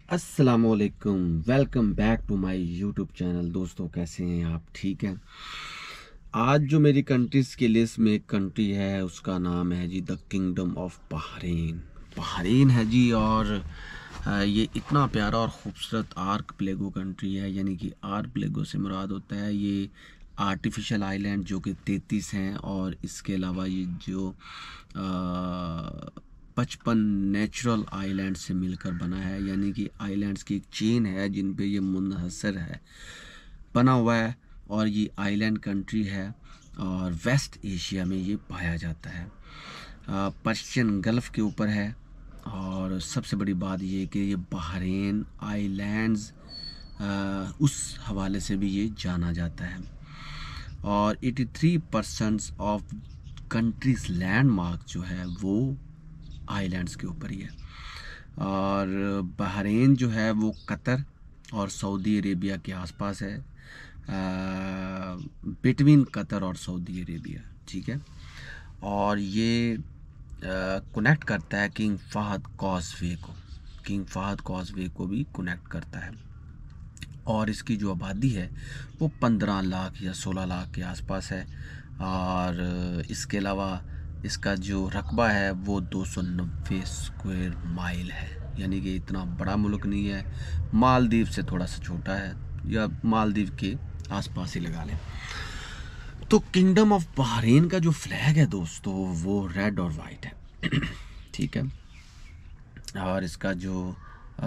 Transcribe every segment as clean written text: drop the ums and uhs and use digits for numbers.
अस्सलामुअलैकुम, welcome back to my YouTube channel. दोस्तों कैसे हैं आप? ठीक हैं। आज जो मेरी कंट्रीज़ की लिस्ट में एक कंट्री है उसका नाम है जी the kingdom of Bahrain. Bahrain है जी। और ये इतना प्यारा और ख़ूबसूरत आर्कपेलागो कंट्री है, यानी कि आर्कपेलागो से मुराद होता है ये आर्टिफिशियल आइलैंड जो कि 33 हैं, और इसके अलावा ये जो 55 नेचुरल आइलैंड से मिलकर बना है, यानी कि आइलैंड्स की एक चेन है जिन पे ये मुनहसर है, बना हुआ है। और ये आइलैंड कंट्री है और वेस्ट एशिया में ये पाया जाता है। पर्शियन गल्फ़ के ऊपर है। और सबसे बड़ी बात ये कि ये बहरीन आइलैंड्स उस हवाले से भी ये जाना जाता है। और 83% ऑफ कंट्रीज लैंडमार्क जो है वो आइलैंड्स के ऊपर ही है। और बहरीन जो है वो कतर और सऊदी अरेबिया के आसपास है, बिटवीन कतर और सऊदी अरेबिया, ठीक है। और ये कनेक्ट करता है किंग फहद कॉजवे को भी कनेक्ट करता है। और इसकी जो आबादी है वो 15 लाख या 16 लाख के आसपास है। और इसके अलावा इसका जो रकबा है वो 290 स्क्वायर माइल है, यानी कि इतना बड़ा मुल्क नहीं है। मालदीव से थोड़ा सा छोटा है, या मालदीव के आसपास ही लगा लें। तो किंगडम ऑफ बहरीन का जो फ्लैग है दोस्तों वो रेड और वाइट है ठीक है। और इसका जो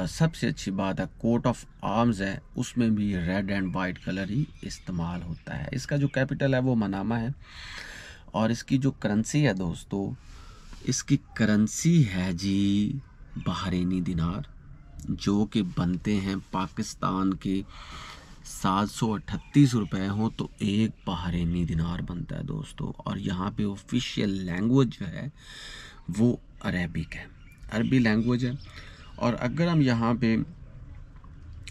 सबसे अच्छी बात है कोट ऑफ आर्म्स है, उसमें भी रेड एंड वाइट कलर ही इस्तेमाल होता है। इसका जो कैपिटल है वो मनामा है। और इसकी जो करेंसी है दोस्तों, इसकी करेंसी है जी बहरीनी दिनार, जो कि बनते हैं पाकिस्तान के 738 रुपये हो तो एक बहरीनी दिनार बनता है दोस्तों। और यहाँ पे ऑफिशियल लैंग्वेज जो है वो अरेबिक है, अरबी लैंग्वेज है। और अगर हम यहाँ पे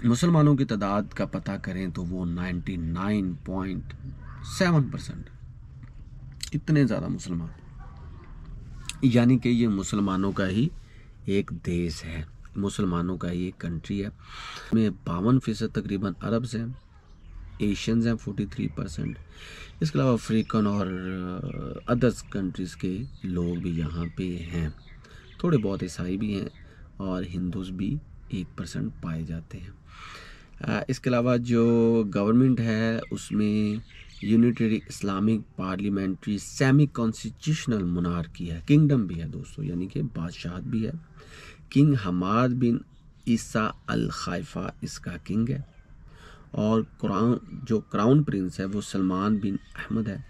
मुसलमानों की तादाद का पता करें तो वो 99.7%, इतने ज़्यादा मुसलमान, यानी कि ये मुसलमानों का ही एक देश है, मुसलमानों का ही एक कंट्री है। में 52% तकरीबन अरब्स हैं, एशियंस हैं 43%। इसके अलावा अफ्रीकन और अदर्स कंट्रीज़ के लोग भी यहाँ पे हैं। थोड़े बहुत ईसाई भी हैं और हिंदूज भी 1% पाए जाते हैं। इसके अलावा जो गवर्नमेंट है उसमें unitary Islamic parliamentary semi constitutional monarchy है। किंगडम भी है दोस्तों, यानी कि बादशाहत भी है। किंग हमाद बिन ईसा अल खलीफा इसका किंग है। और क्राउन प्रिंस है वो सलमान बिन अहमद है।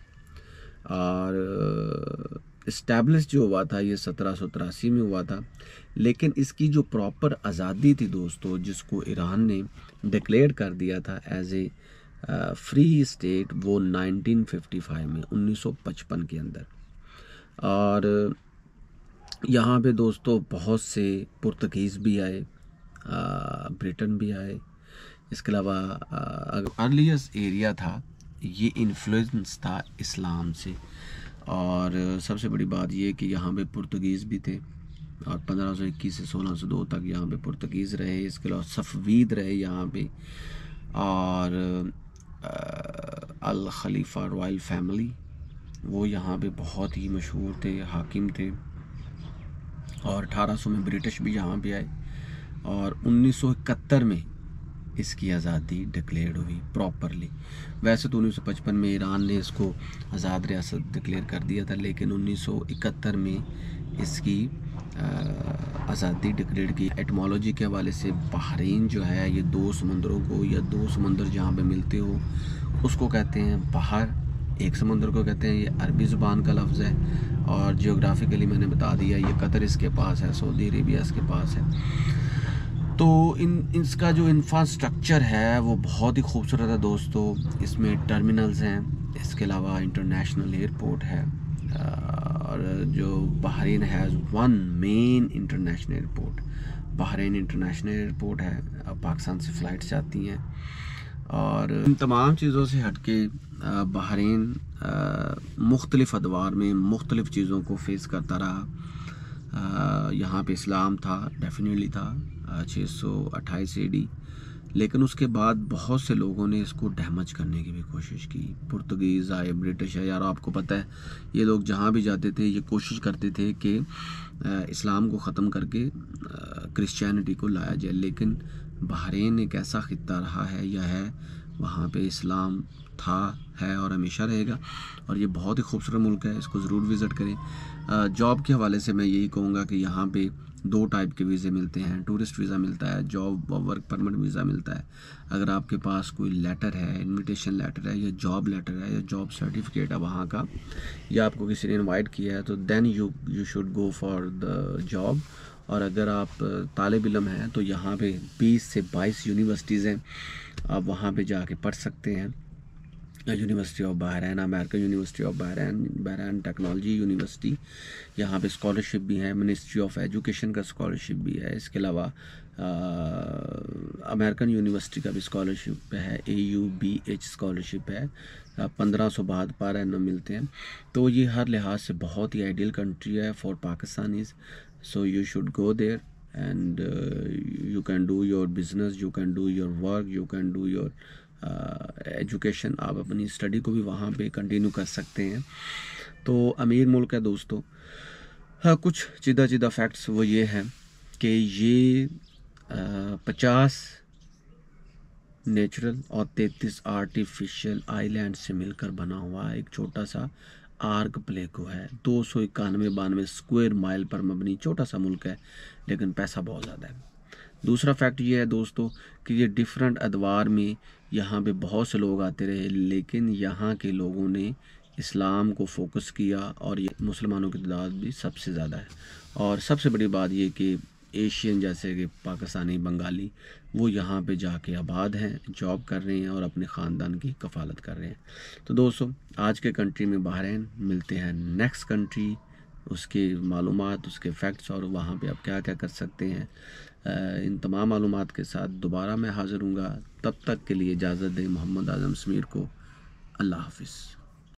और इस्टेब्लिश जो हुआ था ये 1783 में हुआ था, लेकिन इसकी जो प्रॉपर आज़ादी थी दोस्तों, जिसको ईरान ने डिक्लेयर कर दिया था एज ए फ्री स्टेट, वो 1955 में 1955 के अंदर। और यहाँ पे दोस्तों बहुत से पुर्तगीज़ भी आए, ब्रिटेन भी आए। इसके अलावा अर्लीस्ट एरिया था, ये इन्फ्लुएंस था इस्लाम से। और सबसे बड़ी बात ये कि यहाँ पे पुर्तगीज़ भी थे, और 1521 से 1602 तक यहाँ पे पुर्तगीज़ रहे। इसके अलावा सफ़वीद रहे यहाँ पे। और अल खलीफा रॉयल फैमिली वो यहाँ पे बहुत ही मशहूर थे, हाकिम थे। और 1800 में ब्रिटिश भी यहाँ पे आए। और 1971 में इसकी आज़ादी डिक्लेयर हुई प्रॉपरली। वैसे तो 1955 में ईरान ने इसको आज़ाद रियासत डिक्लेयर कर दिया था, लेकिन 1971 में इसकी आज़ादी डिक्लेयर की। एटमोलॉजी के हवाले से बहरीन जो है ये दो समुंदरों को, या दो समुंदर जहाँ पे मिलते हो उसको कहते हैं बहर, एक समुंदर को कहते हैं, ये अरबी ज़ुबान का लफ्ज़ है। और जियोग्राफिकली मैंने बता दिया, ये कतर इसके पास है, सऊदी अरेबिया इसके पास है। तो इसका जो इंफ्रास्ट्रक्चर है वो बहुत ही खूबसूरत है दोस्तों। इसमें टर्मिनल्स हैं, इसके अलावा इंटरनेशनल एयरपोर्ट है। और जो Bahrain has one main international airport, Bahrain international airport है। पाकिस्तान से फ़्लाइट्स जाती हैं। और इन तमाम चीज़ों से हटके बहरीन मुख्तलिफ़ अदवार में मुख्तलिफ़ चीज़ों को फेस करता रहा। यहाँ पे इस्लाम था, डेफिनेटली था 628 AD, लेकिन उसके बाद बहुत से लोगों ने इसको डैमेज करने की भी कोशिश की। पुर्तगीज़ आए, ब्रिटिश है, यार आपको पता है ये लोग जहाँ भी जाते थे ये कोशिश करते थे कि इस्लाम को ख़त्म करके क्रिश्चियनिटी को लाया जाए, लेकिन बहरीन एक ऐसा खित्ता रहा है या है वहाँ पे इस्लाम था, है और हमेशा रहेगा, और ये बहुत ही खूबसूरत मुल्क है, इसको ज़रूर विज़िट करें। जॉब के हवाले से मैं यही कहूँगा कि यहाँ पे 2 टाइप के वीज़े मिलते हैं, टूरिस्ट वीज़ा मिलता है, जॉब वर्क परमिट वीज़ा मिलता है। अगर आपके पास कोई लेटर है, इनविटेशन लेटर है या जॉब लेटर है या जॉब सर्टिफिकेट है वहाँ का, या आपको किसी ने इनवाइट किया है, तो then you should go for the job. और अगर आप तालिब इल्म हैं तो यहाँ पे 20 से 22 यूनिवर्सिटीज़ हैं, आप वहाँ पे जाके पढ़ सकते हैं। University of Bahrain, American university of Bahrain, Bahrain technology university, यहाँ पे स्कॉलरशिप भी है, मिनिस्ट्री ऑफ एजुकेशन का स्कॉलरशिप भी है। इसके अलावा अमेरिकन यूनिवर्सिटी का भी स्कॉलरशिप है, AUBH स्कॉलरशिप है, 1500 बाद पर एनम मिलते हैं। तो ये हर लिहाज से बहुत ही आइडियल कंट्री है for Pakistanis, so you should go there and you can do your business, you can do your work, you can do your education. आप अपनी स्टडी को भी वहाँ पे कंटिन्यू कर सकते हैं। तो अमीर मुल्क है दोस्तों। हाँ, कुछ चिदा फैक्ट्स वो ये हैं कि ये 50 नेचुरल और 33 आर्टिफिशियल आइलैंड से मिलकर बना हुआ एक छोटा सा आर्क प्लेको है। 291 स्क्वायर माइल पर मबनी छोटा सा मुल्क है, लेकिन पैसा बहुत ज़्यादा है। दूसरा फैक्ट ये है दोस्तों कि ये डिफरेंट अदवार में यहाँ पे बहुत से लोग आते रहे, लेकिन यहाँ के लोगों ने इस्लाम को फोकस किया और ये मुसलमानों की तादाद भी सबसे ज़्यादा है। और सबसे बड़ी बात ये कि एशियन जैसे कि पाकिस्तानी, बंगाली, वो यहाँ पे जाके आबाद हैं, जॉब कर रहे हैं और अपने ख़ानदान की कफ़ालत कर रहे हैं। तो दोस्तों, आज के कंट्री में बहरीन, मिलते हैं नेक्स्ट कंट्री, उसके मालूमात, उसके फैक्ट्स और वहाँ पे आप क्या क्या कर सकते हैं। इन तमाम मालूमात के साथ दोबारा मैं हाज़िर हूँगा। तब तक के लिए इजाज़त दें मोहम्मद आज़म समीर को। अल्लाह हाफ़िज़।